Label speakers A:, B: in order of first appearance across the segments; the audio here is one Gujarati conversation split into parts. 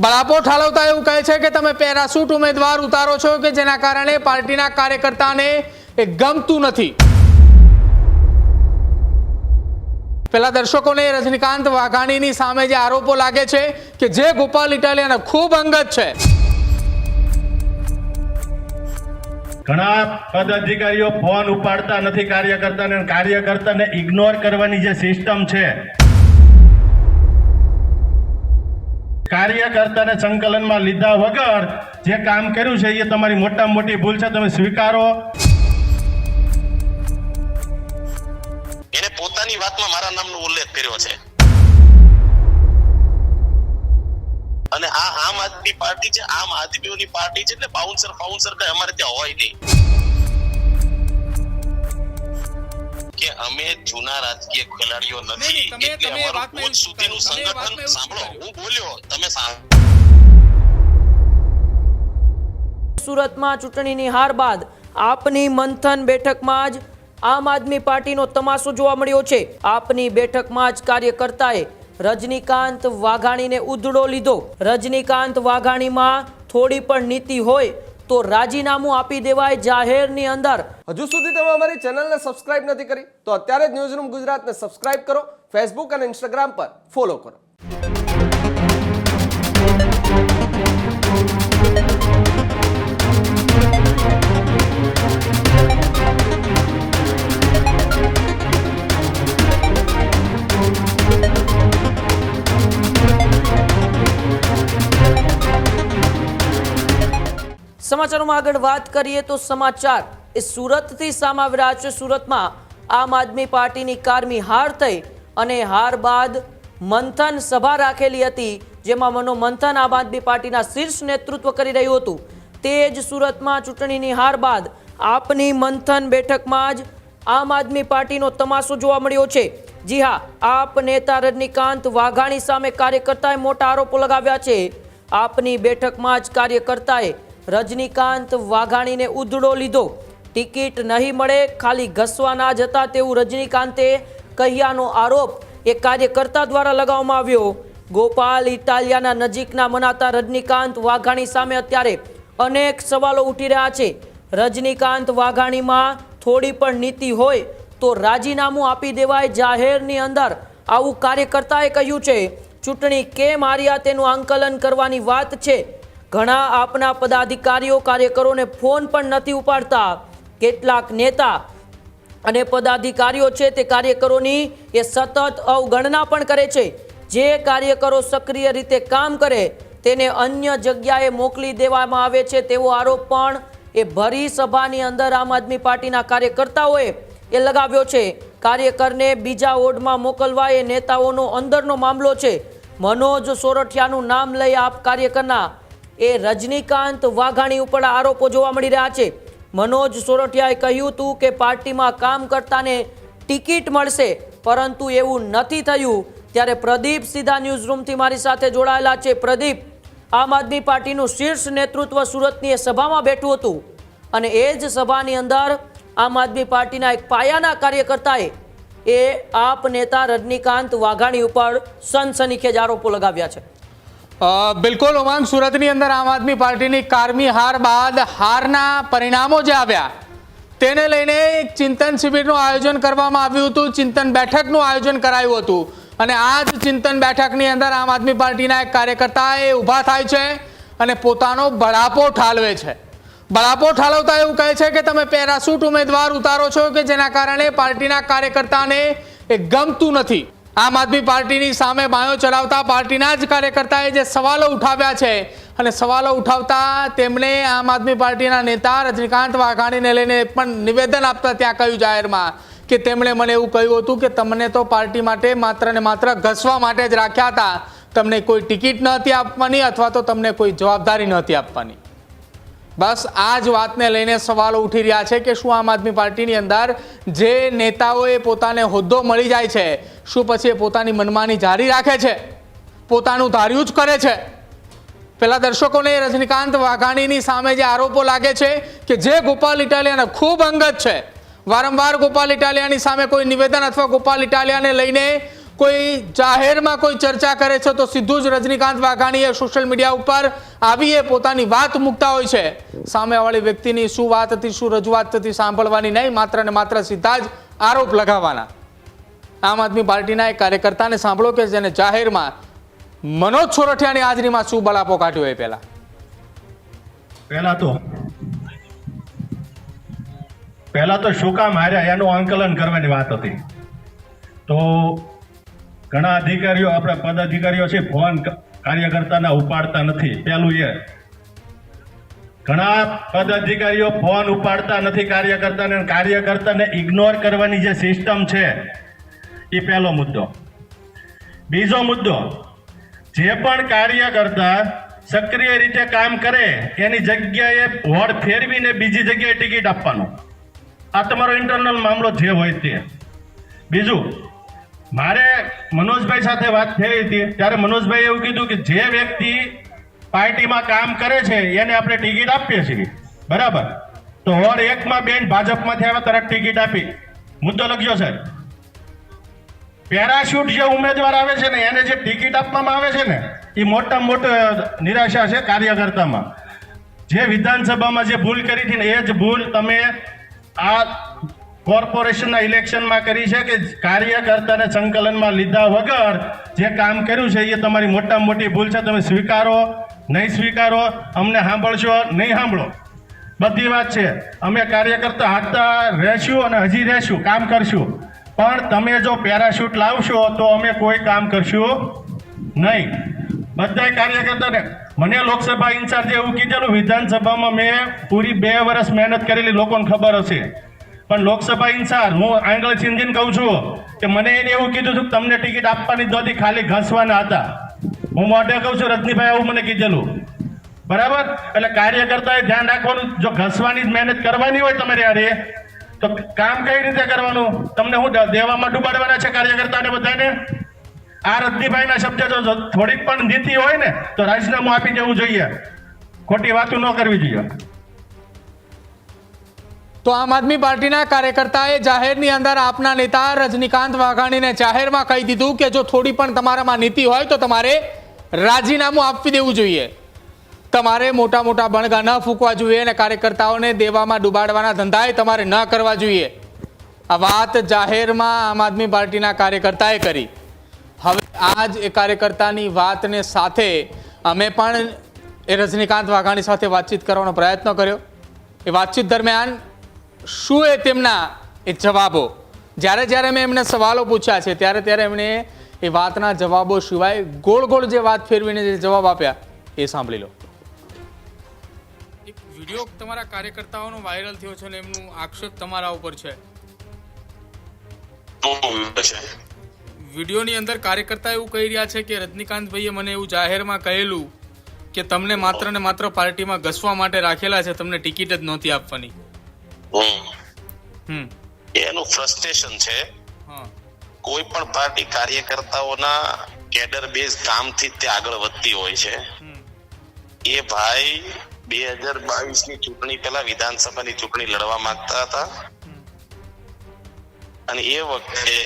A: બળાપો ઠાલવતા એવું કહે છે કે તમે પેરાશૂટ ઉમેદવાર ઉતારો છો કે જેના કારણે પાર્ટીના કાર્યકર્તાને એ ગમતું નથી। પેલા દર્શકોને રજનીકાંત વાઘાણીની સામે જે આરોપો લાગે છે કે જે ગોપાલ ઇટાલિયાના ખૂબ અંગત છે।
B: ઘણા પદાધિકારીઓ ફોન ઉપાડતા નથી કાર્યકર્તાને ઇગ્નોર કરવાની જે સિસ્ટમ છે, કાર્યકર્તાને સંકલનમાં લીધા વગર જે કામ કર્યું છે એ તમારી મોટામાં મોટી ભૂલ છે, તમે સ્વીકારો।
C: એને પોતાની વાતમાં મારા નામનો ઉલ્લેખ કર્યો છે અને આ આમ આદમી પાર્ટી છે, આમ આદમીઓની પાર્ટી છે, એટલે બાઉન્સર કઈ અમારે ત્યાં હોય નહીં કે અમે જૂના રાજકીય ખેલાડીઓ નથી, એટલે અમારું પોત સુધીનું સંગઠન સાંભળો, હું બોલ્યો તમે
D: સુરતમાં ચૂંટણીની હાર બાદ આપની મંથન બેઠકમાં જ આમ આદમી પાર્ટીનો તમાશો જોવા મળ્યો છે। આપની બેઠકમાં જ કાર્યકર્તાએ રજનીકાંત વાઘાણીને ઉધડો લીધો। રજનીકાંત વાઘાણીમાં થોડી પણ નીતિ હોય તો રાજીનામું આપી દેવાય જાહેરની અંદર।
E: હજુ સુધી તમે અમારી ચેનલને સબસ્ક્રાઇબ નથી કરી તો અત્યારે જ ન્યૂઝરૂમ ગુજરાતને સબસ્ક્રાઇબ કરો, ફેસબુક અને ઇન્સ્ટાગ્રામ પર ફોલો કરો।
D: સમાચારોમાં આગળ વાત કરીએ તો સમાચાર એ સુરતથી સામે આવી રહ્યા છે। સુરતમાં આમ આદમી પાર્ટીની કારમી હાર થઈ અને હાર બાદ મંથન સભા રાખેલી હતી, જેમાં મનોમંથન આમ આદમી પાર્ટીના શીર્ષ નેતૃત્વ કરી રહ્યું હતું। તે જ સુરતમાં ચૂંટણીની હાર બાદ આપની મંથન બેઠકમાં જ આમ આદમી પાર્ટીનો તમાશો જોવા મળ્યો છે। જી હા, આપ નેતા રજનીકાંત વાઘાણી સામે કાર્યકર્તાએ મોટા આરોપો લગાવ્યા છે। આપની બેઠકમાં જ કાર્યકર્તાએ રજનીકાંત વાઘાણીને ઉધડો લીધો। ટિકિટ નહીં મળે, ખાલી ઘસવાના જ હતા તેવું રજનીકાંતે કહ્યાનો આરોપ એ કાર્યકર્તા દ્વારા લગાવવામાં આવ્યો। ગોપાલ ઇટાલિયાના નજીકના મનાતા રજનીકાંત વાઘાણી સામે અત્યારે અનેક સવાલો ઉઠી રહ્યા છે। રજનીકાંત વાઘાણીમાં થોડી પણ નીતિ હોય તો રાજીનામું આપી દેવાય જાહેરની અંદર, આવું કાર્યકર્તાએ કહ્યું છે। ચૂંટણી કેમ હાર્યા તેનું આંકલન કરવાની વાત છે। ઘણા આપના પદાધિકારીઓ કાર્યકરોને ફોન પણ નથી ઉપાડતા। કેટલાક નેતા અને પદાધિકારીઓ છે તે કાર્યકરોની એ સતત અવગણના પણ કરે છે। જે કાર્યકરો સક્રિય રીતે કામ કરે તેને અન્ય જગ્યાએ મોકલી દેવામાં આવે છે તેવો આરોપ પણ એ ભરી સભાની અંદર આમ આદમી પાર્ટીના કાર્યકર્તાઓએ એ લગાવ્યો છે। કાર્યકરને બીજા વોર્ડમાં મોકલવા એ નેતાઓનો અંદરનો મામલો છે। મનોજ સોરઠિયાનું નામ લઈ આપ કાર્યકરના એ રજનીકાંત વાઘાણી ઉપર આરોપો જોવા મળી રહ્યા છે। મનોજ સોરઠિયાએ કહ્યું હતું કે પાર્ટીમાં કામ કરતાને ટિકિટ મળશે, પરંતુ એવું નથી થયું। ત્યારે પ્રદીપ સીધા ન્યૂઝરૂમથી મારી સાથે જોડાયેલા છે। પ્રદીપ, આમ આદમી પાર્ટીનું શીર્ષ નેતૃત્વ સુરતની એ સભામાં બેઠું હતું અને એ જ સભાની અંદર આમ આદમી પાર્ટીના એક પાયાના કાર્યકર્તાએ એ આપ નેતા રજનીકાંત વાઘાણી ઉપર સનસનીખેજ આરોપો લગાવ્યા છે।
A: બિલકુલ ઉમંગ, સુરતની અંદર આમ આદમી પાર્ટીની કારમી હાર બાદ હારના પરિણામો જે આવ્યા તેને લઈને એક ચિંતન શિબિરનું આયોજન કરવામાં આવ્યું હતું, ચિંતન બેઠકનું આયોજન કરાયું હતું અને આ જ ચિંતન બેઠકની અંદર આમ આદમી પાર્ટીના એક કાર્યકર્તા એ ઊભા થાય છે અને પોતાનો બળાપો ઠાલવે છે। બળાપો ઠાલવતા એવું કહે છે કે તમે પેરાશૂટ ઉમેદવાર ઉતારો છો કે જેના કારણે પાર્ટીના કાર્યકર્તાને એ ગમતું નથી। આમ આદમી પાર્ટીની સામે બાયો ચડાવતા પાર્ટીના જ કાર્યકર્તાએ જે સવાલો ઉઠાવ્યા છે અને સવાલો ઉઠાવતા તેમણે આમ આદમી પાર્ટીના નેતા રજનીકાંત વાઘાણીને લઈને પણ નિવેદન આપતા ત્યાં કહ્યું જાહેરમાં કે તેમણે મને એવું કહ્યું હતું કે તમને તો પાર્ટી માટે માત્ર ને માત્ર ઘસવા માટે જ રાખ્યા હતા, તમને કોઈ ટિકિટ નહોતી આપવાની અથવા તો તમને કોઈ જવાબદારી નહોતી આપવાની। બસ આ જ વાતને લઈને સવાલો ઉઠી રહ્યા છે કે શું આમ આદમી પાર્ટીની અંદર જે નેતાઓએ પોતાને હોદ્દો મળી જાય છે શું પછી એ પોતાની મનમાની જારી રાખે છે, પોતાનું ધાર્યું જ કરે છે? પેલા દર્શકોને રજનીકાંત વાઘાણીની સામે જે આરોપો લાગે છે કે જે ગોપાલ ઇટાલિયાના ખૂબ અંગત છે, વારંવાર ગોપાલ ઇટાલિયાની સામે કોઈ નિવેદન અથવા ગોપાલ ઇટાલિયાને લઈને કોઈ જાહેરમાં કોઈ ચર્ચા કરે છે તો સીધું જ રજનીકાંત વાઘાણીએ સોશિયલ મીડિયા ઉપર આવીએ પોતાની વાત મૂકતા હોય છે. સામેવાળી વ્યક્તિની શું વાત હતી, શું રજૂઆત હતી સાંભળવાની નહીં, માત્ર ને માત્ર સીધા જ આરોપ લગાવવાના. આમ આદમી પાર્ટીના એક કાર્યકર્તાને સાંભળો કે જેને જાહેરમાં મનોજ સોરઠિયાની હાજરીમાં શું બલાપો કાઢ્યો એ
B: પહેલા તો શું કામ હાર્યા એનું આંકલન કરવાની વાત હતી. તો ઘણા અધિકારીઓ, આપણા પદાધિકારીઓ છે, ફોન કાર્યકર્તાના ઉપાડતા નથી. પહેલું એ ઘણા પદાધિકારીઓ ફોન ઉપાડતા નથી કાર્યકર્તાને ઇગ્નોર કરવાની જે સિસ્ટમ છે એ પહેલો મુદ્દો. બીજો મુદ્દો, જે પણ કાર્યકર્તા સક્રિય રીતે કામ કરે એની જગ્યાએ વોર્ડ ફેરવીને બીજી જગ્યાએ ટિકિટ આપવાનો. આ તમારો ઇન્ટરનલ મામલો જે હોય તે. બીજું, મારે મનોજભાઈ સાથે વાત થઈ હતી ત્યારે મનોજભાઈ એવું કીધું કે જે વ્યક્તિ પાર્ટીમાં કામ કરે છે એને આપણે ટિકિટ આપીએ છીએ, બરાબર? તો વોર્ડ 1 માં બેન ભાજપમાંથી આવે તરત ટિકિટ આપી. મુદ્દો લખ્યો સાહેબ. પેરાશૂટ જે ઉમેદવાર આવે છે ને એને જે ટિકિટ આપવામાં આવે છે ને એ મોટામાં મોટી નિરાશા છે કાર્યકર્તામાં. જે વિધાનસભામાં જે ભૂલ કરી હતી ને એ જ ભૂલ તમે આ કોર્પોરેશનના ઇલેક્શનમાં કરી છે કે કાર્યકર્તાને સંકલનમાં લીધા વગર જે કામ કર્યું છે એ તમારી મોટામાં મોટી ભૂલ છે. તમે સ્વીકારો નહીં સ્વીકારો, અમને સાંભળશો નહીં સાંભળો, બધી વાત છે. અમે કાર્યકર્તા હાથતા રહેશું અને હજી રહેશું, કામ કરશું. પણ તમે જો પેરાશૂટ લાવશો તો અમે કોઈ કામ કરશું નહીં. બધા કાર્યકર્તાને, મને લોકસભા ઇન્ચાર્જ એવું કીધેલું, વિધાનસભામાં મેં પૂરી 2 વર્ષ મહેનત કરેલી, લોકોને ખબર હશે. પણ લોકસભા ઇન્ચાર્જ હું આંગળ ચીંધીને કહું છું કે મને એને એવું કીધું હતું તમને ટિકિટ આપવાની નહોતી, ખાલી ઘસવાના હતા. હું મોઢે કહું છું રજનીભાઈ આવું મને કીધેલું, બરાબર? એટલે કાર્યકર્તાએ ધ્યાન રાખવાનું, જો ઘસવાની જ મહેનત કરવાની હોય તમારે યારે તો કામ કઈ રીતે કરવાનું? તમને હું દેવામાં ડૂબાડવાના છે કાર્યકર્તાને બધાને? આ રજનીભાઈના શબ્દ જો થોડીક પણ નીતિ હોય ને તો રાજીનામું આપી દેવું જોઈએ, ખોટી વાતો ન કરવી જોઈએ.
A: તો આમ આદમી પાર્ટીના કાર્યકર્તાએ જાહેરની અંદર આપના નેતા રજનીકાંત વાઘાણીને જાહેરમાં કહી દીધું કે જો થોડી પણ તમારામાં નીતિ હોય તો તમારે રાજીનામું આપી દેવું જોઈએ, તમારે મોટા મોટા બણગા ન ફૂંકવા જોઈએ અને કાર્યકર્તાઓને દેવામાં ડૂબાડવાના ધંધાએ તમારે ન કરવા જોઈએ. આ વાત જાહેરમાં આમ આદમી પાર્ટીના કાર્યકર્તાએ કરી. હવે આ જ એ કાર્યકર્તાની વાતને સાથે અમે પણ એ રજનીકાંત વાઘાણી સાથે વાતચીત કરવાનો પ્રયત્ન કર્યો. એ વાતચીત દરમિયાન શું એ તેમના એ જવાબો, જ્યારે મેં એમને સવાલો પૂછ્યા છે ત્યારે એમણે એ વાતના જવાબો સિવાય ગોળ ગોળ જે વાત ફેરવીને જે જવાબ આપ્યા એ સાંભળી લો. એક વિડીયો તમારા કાર્યકર્તાઓનો વાયરલ થયો છે ને એમનું આક્ષેપ તમારા ઉપર છે. વિડીયોની અંદર કાર્યકર્તા એવું કહી રહ્યા છે કે રજનીકાંતભાઈએ મને એવું જાહેરમાં કહેલું કે તમને માત્ર ને માત્ર પાર્ટીમાં ઘસવા માટે રાખેલા છે, તમને ટિકિટ જ નહોતી આપવાની.
C: એનું ફ્રસ્ટ્રેશન છે. કોઈ પણ પાર્ટી કાર્યકર્તાઓના કેડર બેઝ કામથી તે આગળ વધતી હોય છે. એ ભાઈ 2022 ની ચૂંટણી પહેલા વિધાનસભાની ચૂંટણી લડવા માંગતા હતા અને એ વખતે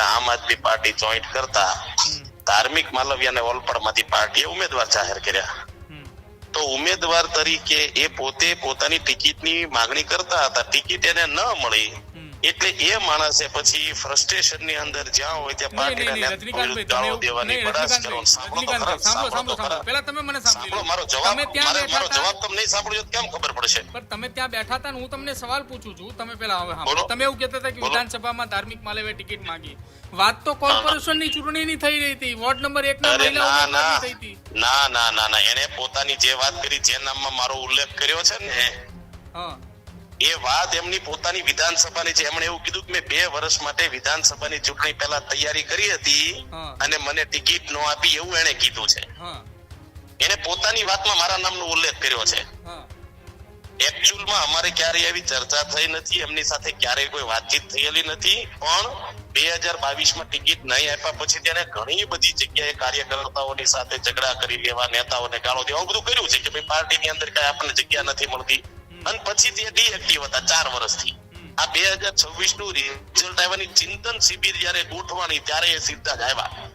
C: આમ આદમી પાર્ટી જોઈન્ટ કરતા ધાર્મિક માલવિયાને ઓલપડમાંથી પાર્ટીએ ઉમેદવાર જાહેર કર્યા. તો ઉમેદવાર તરીકે એ પોતે પોતાની ટિકિટની માંગણી કરતા હતા, ટિકિટ એને ન મળી એટલે એ માણસે પછી ફ્રસ્ટ્રેશન ની અંદર જ્યાં હોય ત્યાં પાર્ટીના ગાળો દેવાની બડાસ કરો. મારો જવાબ તમને નહીં સાંભળ્યો કેમ ખબર પડશે?
A: પણ તમે ત્યાં બેઠા હતા ને હું તમને સવાલ પૂછું છું, તમે પેલા હવે તમે એવું કહેતા હતા કે વિધાનસભામાં ધાર્મિક માલવે ટિકિટ માંગી. વાત તો કોર્પોરેશન ની ચૂંટણીની થઈ રહી હતી, વોર્ડ નંબર 1 ના મહિલા ઉમેદવારની થઈ હતી.
C: ના એને પોતાની જે વાત કરી, જે નામમાં મારો ઉલ્લેખ કર્યો છે ને એ વાત એમની પોતાની વિધાનસભાની છે. એમણે એવું કીધું કે મેં 2 વર્ષ માટે વિધાનસભાની ચૂંટણી પહેલા તૈયારી કરી હતી અને મને ટિકિટ ન આપી એવું એને કીધું છે. એને પોતાની વાતમાં મારા નામનો ઉલ્લેખ કર્યો છે. એકચ્યુઅલમાં અમારે ક્યારેય એવી ચર્ચા થઈ નથી, એમની સાથે ક્યારેય કોઈ વાતચીત થયેલી નથી. પણ 2022માં ટિકિટ નહીં આપ્યા પછી તેને ઘણી બધી જગ્યાએ કાર્યકર્તાઓની સાથે ઝઘડા કરી લેવા, નેતાઓને ગાળો દેવા, બધું કર્યું છે કે ભાઈ પાર્ટીની અંદર કઈ આપણને જગ્યા નથી મળતી. અને પછી તે ડીએક્ટિવ હતા 4 વર્ષથી. આ 2026 નું રિઝલ્ટ આવવાની ચિંતન શિબિર જયારે ગોઠવાની ત્યારે એ સીધા જ આવ્યા.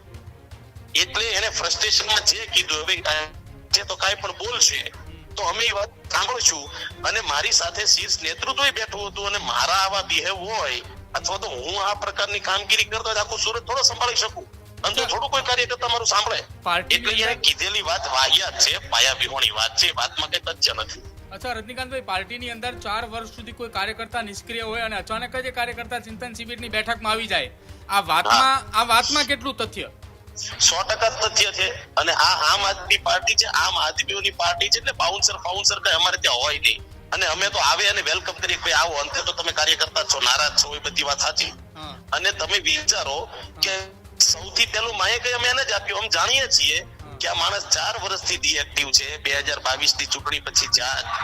C: એટલે એને ફ્રસ્ટ્રેશનમાં જે કીધું હવે જે તો કાંઈ પણ બોલશે તો અમે એ વાત સાંભળશું. અને મારી સાથે શીર્ષ નેતૃત્વ બેઠું હતું અને મારા આવા બિહેવ હોય અથવા તો હું આ પ્રકારની કામગીરી કરતો હોય આખું સુરત થોડો સંભાળી શકું. અંદર થોડું કોઈ કાર્યકર્તા મારું સાંભળે. એટલે એને કીધેલી વાત વાહિયાત છે, પાયા વિહોણી વાત છે, વાતમાં કઈ તથ્ય નથી.
A: અચ્છા રજનીકાંતભાઈ, પાર્ટીની અંદર 4 વર્ષ સુધી કોઈ કાર્યકર્તા નિષ્ક્રિય હોય અને અચાનક જ એ કાર્યકર્તા ચિંતન શિબિરની બેઠકમાં આવી જાય, આ વાતમાં કેટલું તથ્ય?
C: 100% તથ્ય છે. અને આ આમ આદમી પાર્ટી છે, આમ આદમીઓની પાર્ટી છે, એટલે બાઉન્સર કઈ અમારે ત્યાં હોય નહીં. અને અમે તો આવે અને વેલકમ કરીએ કે આવો, અંતે તો તમે કાર્યકર્તા છો, નારાજ છો, એ બધી વાત સાચી. અને તમે વિચારો કે સૌથી પહેલું માએ કઈ અમે એને જ આપ્યું. અમે જાણીએ છીએ કે આ માણસ 4 વર્ષથી ડીએક્ટિવ છે. 2022 ની ચૂંટણી પછી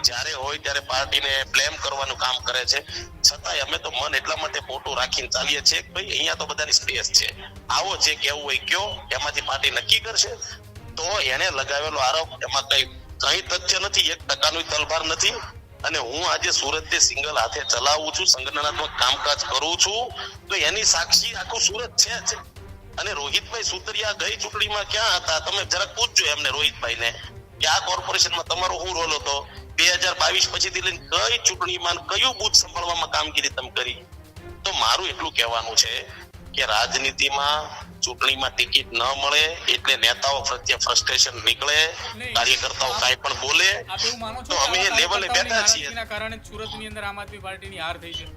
C: જ્યારે હોય ત્યારે પાર્ટીને બ્લેમ કરવાનું કામ કરે છે. છતાંય અમે તો મન એટલા માટે મોટું રાખીને ચાલીએ છીએ કે ભાઈ અહીંયા તો બધાની સ્પેસ છે, આવો જે કેવું હોય કયો, એમાંથી પાર્ટી નક્કી કરશે. તો એને લગાવેલો આરોપ એમાં કઈ તથ્ય નથી, 1% તલભાર નથી. અને હું આજે સુરતને સિંગલ હાથે ચલાવું છું, સંગઠનાત્મક કામકાજ કરું છું, તો એની સાક્ષી આખું સુરત છે જ. અને રોહિતભાઈ સુતરિયા ગઈ ચૂંટણીમાં ક્યાં હતા? તમે જરાક પૂછજો એમને, રોહિતભાઈને, કે આ કોર્પોરેશનમાં તમારો શું રોલ હતો 2022 પછીથી લઈને કઈ ચૂંટણીમાં કયું બૂથ સંભાળવામાં કામગીરી તમે કરી? તો મારું એટલું કહેવાનું છે કે રાજનીતિમાં ચૂંટણીમાં ટિકિટ ન મળે એટલે નેતાઓ પ્રત્યે ફ્રસ્ટ્રેશન નીકળે, કાર્યકર્તાઓ કાંઈ પણ બોલે, તો અમે એ લેવલે બેઠા છીએ.
A: કારણે સુરતની અંદર આમ આદમી પાર્ટીની હાર થઈ છે.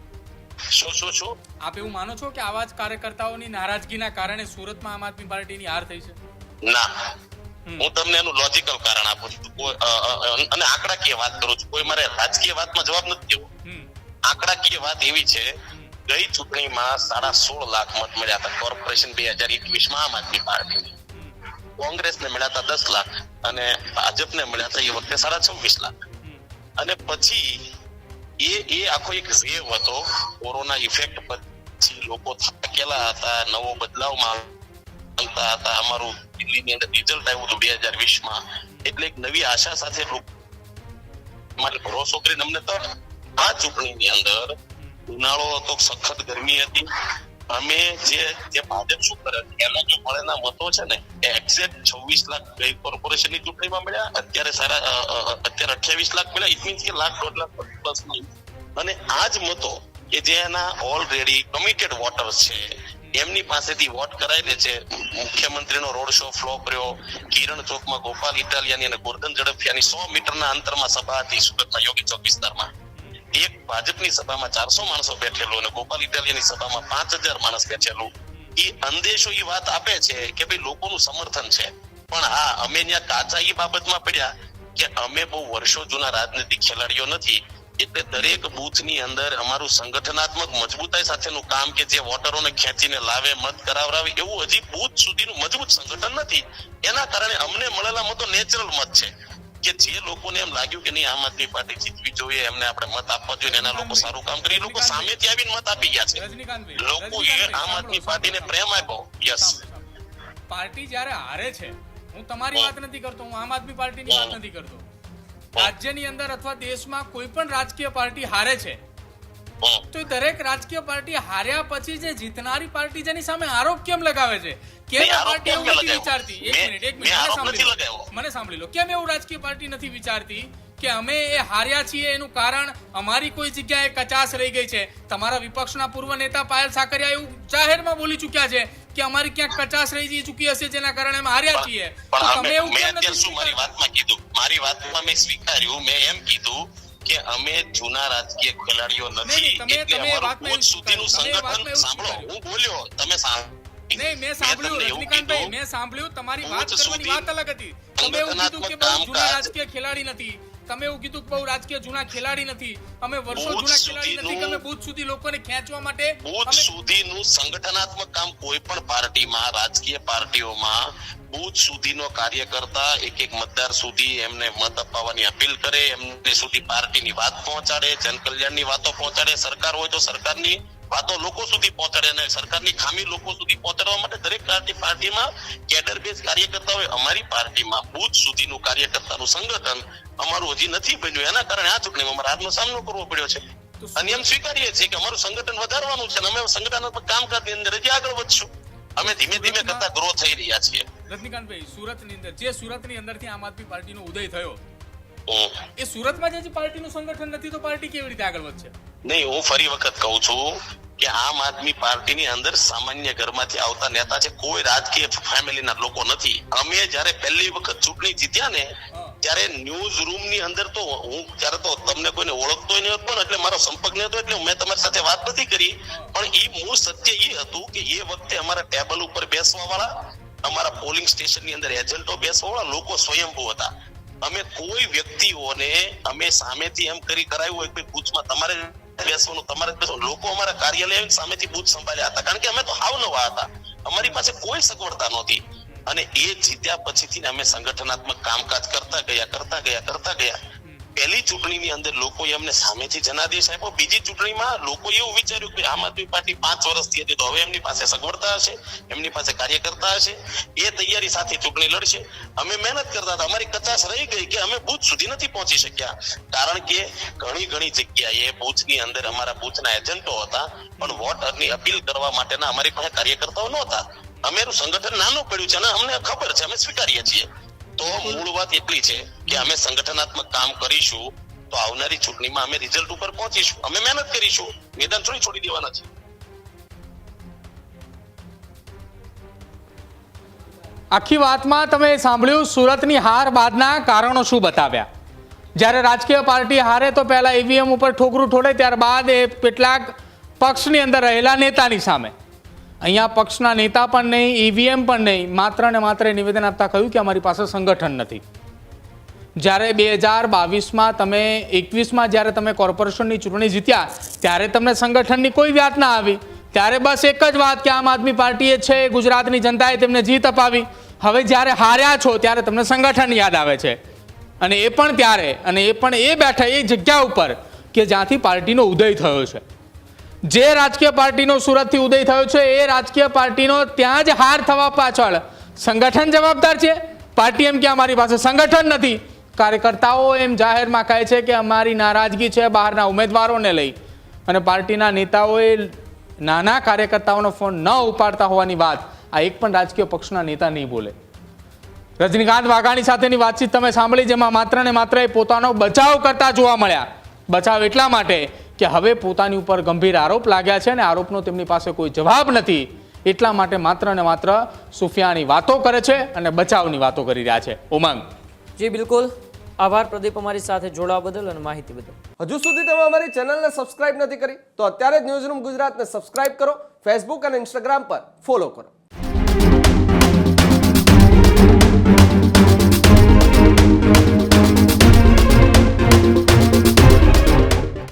C: શું
A: આપ એવું માનો છો કે આવા જ કાર્યકર્તાઓની નારાજગીના કારણે સુરતમાં આમ આદમી પાર્ટીની હાર થઈ છે?
C: ના, હું તમને એનું લોજિકલ કારણ આપું છું અને આંકડાકીય વાત કરું છું. કોઈ મારે રાજકીય વાતમાં જવાબ નથી દેવો. આંકડાકીય વાત એવી છે, ગઈ ચૂંટણીમાં 16.5 લાખ મત મળ્યા હતા કોર્પોરેશન 2021 માં આમ આદમી પાર્ટીને. કોંગ્રેસને મળ્યા હતા 10 લાખ અને ભાજપને મળ્યા હતા એ વખતે 26.5 લાખ. અને પછી એ આખો એક વેવ હતો. કોરોના ઇફેક્ટ પછી લોકો થાકેલા હતા, નવો બદલાવ માંગતા હતા. અમારું દિલ્હીની અંદર રિઝલ્ટ આવ્યું હતું 2020 માં, એટલે એક નવી આશા સાથે મારે ભરોસો કરીને અમને તો આ ચૂંટણીની અંદર ઉનાળો હતો, સખત ગરમી હતી. અમે જે ભાજપ શું કરે એના જે મળેલા મતો છે ને એ એક્ઝેક્ટ 26 લાખ ગઈ કોર્પોરેશનની ચૂંટણીમાં મળ્યા, અત્યારે 28 લાખ મળ્યા. ઇટ મીન્સ કે 1.5 લાખ પ્લસ. અને આ જ મતો કે જે એના ઓલરેડી કમિટેડ વોટર્સ છે એમની પાસેથી વોટ કરાયેલે છે. મુખ્યમંત્રીનો રોડ શો ફ્લોપ રહ્યો. કિરણ ચોકમાં ગોપાલ ઇટાલિયાની અને ગોરધન ઝડફિયાની 100 મીટરના અંતરમાં સભા હતી સુરતના યોગી ચોક વિસ્તારમાં. એક ભાજપની સભામાં 400 માણસો બેઠેલું અને ગોપાલ ઇટાલિયાની સભામાં 5000 માણસ બેઠેલું. એ અંદેશો એ વાત આપે છે કે ભાઈ લોકોનું સમર્થન છે. પણ હા, અમે ત્યાં કાચા એ બાબતમાં પડ્યા કે અમે બહુ વર્ષો જૂના રાજનીતિક ખેલાડીઓ નથી, એટલે દરેક બૂથની અંદર અમારું સંગઠનાત્મક મજબૂતાઈ સાથેનું કામ કે જે વોટરોને ખેંચીને લાવે, મત કરાવરાવે, એવું હજી બૂથ સુધીનું મજબૂત સંગઠન નથી. એના કારણે અમને મળેલા મતો નેચરલ મત છે કે જે લોકોને એમ લાગ્યું કે નહીં આમ આદમી પાર્ટી જીતવી જોઈએ, એમને આપણે મત આપવા જોઈએ, એના લોકો સારું કામ કરી, લોકો સામેથી આવીને મત આપી ગયા છે. લોકોએ આમ આદમી પાર્ટીને પ્રેમ આપ્યો. યસ,
A: પાર્ટી જ્યારે હારે છે, હું તમારી વાત નથી કરતો, હું આમ આદમી પાર્ટીની વાત નથી કરતો. રાજ્યની અંદર અથવા દેશમાં કોઈ પણ રાજકીય પાર્ટી હારે છે તો દરેક રાજકીય પાર્ટી હાર્યા પછી જે જીતનારી પાર્ટી જેની સામે આરોપ કેમ લગાવે છે? કેમ પાર્ટી એવું નથી વિચારતી? એક મિનિટ મને સાંભળી લો. કેમ એવું રાજકીય પાર્ટી નથી વિચારતી કે અમે એ હાર્યા છીએ એનું કારણ અમારી કોઈ જગ્યાએ કચાશ રહી ગઈ છે? તમારા વિપક્ષના પૂર્વ નેતા પાયલ સાકરિયા એવું જાહેરમાં બોલી ચૂક્યા છે કે અમારી ક્યાંક કચાશ રહી ચૂકી હશે જેના કારણે અમે હાર્યા છીએ.
C: તમે એવું કેમ નથી? મારી વાતમાં કીધું, મારી વાતમાં મેં સ્વીકાર્યું, મેં એમ કીધું કે અમે જૂના રાજકીય ખેલાડીઓ નથી, એટલે અમારું બૂથ સુધીનું સંગઠન. સાંભળો, હું બોલ્યો, તમે
A: નહીં, મેં સાંભળ્યું રજનીકાંતભાઈ, મેં સાંભળ્યું. તમારી વાત કરવાની વાત અલગ હતી. તમે એવું કીધું કે બહુ જૂના રાજકીય ખેલાડી નથી, તમે એવું કીધું કે બહુ રાજકીય જૂના ખેલાડી નથી, અમે વર્ષો જૂના ખેલાડી નથી કે અમે બૂથ સુધી લોકોને ખેંચવા માટે
C: બૂથ સુધીનું સંગઠનાત્મક કામ કોઈ પણ પાર્ટીમાં, રાજકીય પાર્ટીઓમાં બૂથ સુધીનો કાર્યકર્તા એક મતદાર સુધી એમને મત અપાવવાની અપીલ કરે, એમને સુધી પાર્ટીની વાત પહોંચાડે, જનકલ્યાણની વાતો પહોંચાડે, સરકાર હોય તો સરકારની વાતો લોકો સુધી પહોંચાડે અને સરકારની ખામી લોકો સુધી પહોંચાડવા માટે દરેક પાર્ટીમાં કેડર બેઝ કાર્યકર્તા હોય. અમારી પાર્ટીમાં બૂથ સુધીનું કાર્યકર્તાનું સંગઠન અમારું હજી નથી બન્યું. એના કારણે આ ચૂંટણીમાં અમારે હારનો સામનો કરવો પડ્યો છે. અને એમ સ્વીકારીએ છીએ કે અમારું સંગઠન વધારવાનું છે અને અમે સંગઠનાત્મક કામકાજની અંદર હજી આગળ વધશું. અમે ધીમે ધીમે કરતા ગ્રો થઈ રહ્યા છીએ.
A: રજનીકાંતભાઈ, સુરતની અંદર જે સુરતની અંદરથી આમ આદમી પાર્ટીનો ઉદય થયો,
C: હમ.
A: એ સુરતમાં જે પાર્ટીનું સંગઠન નથી તો પાર્ટી કેવી રીતે આગળ વધશે?
C: નહીં, હું ફરી વખત કહું છું કે આમ આદમી પાર્ટીની અંદર સામાન્ય ઘરમાંથી આવતા નેતા છે, કોઈ રાજકીય ફેમિલીના લોકો નથી. અમે જ્યારે પહેલી વખત ચૂંટણી જીત્યા ને ત્યારે ન્યૂઝ રૂમ ની અંદર તો હું ત્યારે તો તમને કોઈને ઓળખતો નહીં હતો ને, એટલે મારો સંપર્ક નહીં હતો, એટલે મેં તમારી સાથે વાત નથી કરી. પણ એ મૂળ સત્ય એ હતું કે એ વખતે અમારા ટેબલ ઉપર બેસવા વાળા, અમારા પોલિંગ સ્ટેશન ની અંદર એજન્ટો બેસવા વાળા લોકો સ્વયંભૂ હતા. અમે કોઈ વ્યક્તિઓને અમે સામેથી એમ કરાયું હોય કે બૂથમાં તમારે બેસવાનું, તમારે બેસવાનું, લોકો અમારા કાર્યાલય સામેથી બૂથ સંભાળ્યા હતા. કારણ કે અમે તો હાવ નવા હતા, અમારી પાસે કોઈ સગવડતા નહોતી. અને એ જીત્યા પછીથી અમે સંગઠનાત્મક કામકાજ કરતા ગયા. પહેલી ચૂંટણીની અંદર લોકોએ અમને સામેથી જનાદેશ આપ્યો. બીજી ચૂંટણીમાં લોકોએ એવું વિચાર્યું કે આમ આદમી પાર્ટી 5 વર્ષથી હતી તો હવે એમની પાસે સગવડતા હશે, એમની પાસે કાર્યકર્તા હશે, એ તૈયારી સાથે ચૂંટણી લડશે. અમે મહેનત કરતા હતા, અમારી કચાશ રહી ગઈ કે અમે બૂથ સુધી નથી પહોંચી શક્યા. કારણ કે ઘણી જગ્યાએ બૂથની અંદર અમારા બૂથના એજન્ટો હતા, પણ વોટરની અપીલ કરવા માટેના અમારી પાસે કાર્યકર્તાઓ નહોતા. અમારું સંગઠન નાનું પડ્યું છે અને અમને ખબર છે, અમે સ્વીકારીએ છીએ. તો મૂળ વાત એટલી છે કે અમે સંગઠનાત્મક કામ કરીશું તો આવનારી ચૂંટણીમાં અમે રિઝલ્ટ ઉપર પહોંચીશું. અમે મહેનત કરીશું, મેદાન છોડી દેવાના છે.
A: આખી વાતમાં તમે સાંભળ્યું સુરતની હાર બાદના કારણો શું બતાવ્યા. જ્યારે રાજકીય પાર્ટી હારે તો પહેલા ઈવીએમ ઉપર ઠોકરું ઠોડે, ત્યારબાદ એ કેટલાક પક્ષની અંદર રહેલા નેતાની સામે. અહીંયા પક્ષના નેતા પણ નહીં, ઈવીએમ પણ નહીં, માત્ર ને માત્ર નિવેદન આપતા કહ્યું કે અમારી પાસે સંગઠન નથી. જ્યારે 2022માં તમે 21માં જ્યારે તમે કોર્પોરેશનની ચૂંટણી જીત્યા ત્યારે તમને સંગઠનની કોઈ વાત ના આવી. ત્યારે બસ એક જ વાત કે આમ આદમી પાર્ટીએ છે, ગુજરાતની જનતાએ તેમને જીત અપાવી. હવે જ્યારે હાર્યા છો ત્યારે તમને સંગઠન યાદ આવે છે. અને એ પણ ત્યારે, અને એ પણ એ બેઠા એ જગ્યા ઉપર કે જ્યાંથી પાર્ટીનો ઉદય થયો છે. જે રાજકીય પાર્ટીનો સુરતથી ઉદય થયો છે એ રાજકીય પાર્ટીનો ત્યાં જ હાર થવા પાછળ સંગઠન જવાબદાર છે. પાર્ટી એમ કે અમારી પાસે સંગઠન નથી, કાર્યકર્તાઓ એમ જાહેરમાં કહે છે કે અમારી નારાજગી છે બહારના ઉમેદવારોને લઈ, અને પાર્ટીના નેતાઓએ નાના કાર્યકર્તાઓનો ફોન ન ઉપાડતા હોવાની વાત આ એક પણ રાજકીય પક્ષના નેતા નહીં બોલે. રજનીકાંત વાઘાણી સાથેની વાતચીત તમે સાંભળી, જેમાં માત્ર ને માત્ર એ પોતાનો બચાવ કરતા જોવા મળ્યા. બચાવ એટલા માટે કે હવે પોતાની ઉપર ગંભીર આરોપ લાગ્યા છે અને આરોપનો તેમની પાસે કોઈ જવાબ નથી, એટલા માટે માત્ર ને માત્ર સુફિયાની વાતો કરે છે અને બચાવની વાતો કરી રહ્યા છે. ઉમંગ
D: જી બિલકુલ, આભાર પ્રદીપ અમારી સાથે જોડાવા બદલ અને માહિતી બદલ.
E: હજુ સુધી તમે અમારી ચેનલને સબસ્ક્રાઇબ નથી કરી તો અત્યારે જ ન્યૂઝરૂમ ગુજરાતને સબસ્ક્રાઇબ કરો, ફેસબુક અને ઇન્સ્ટાગ્રામ પર ફોલો કરો.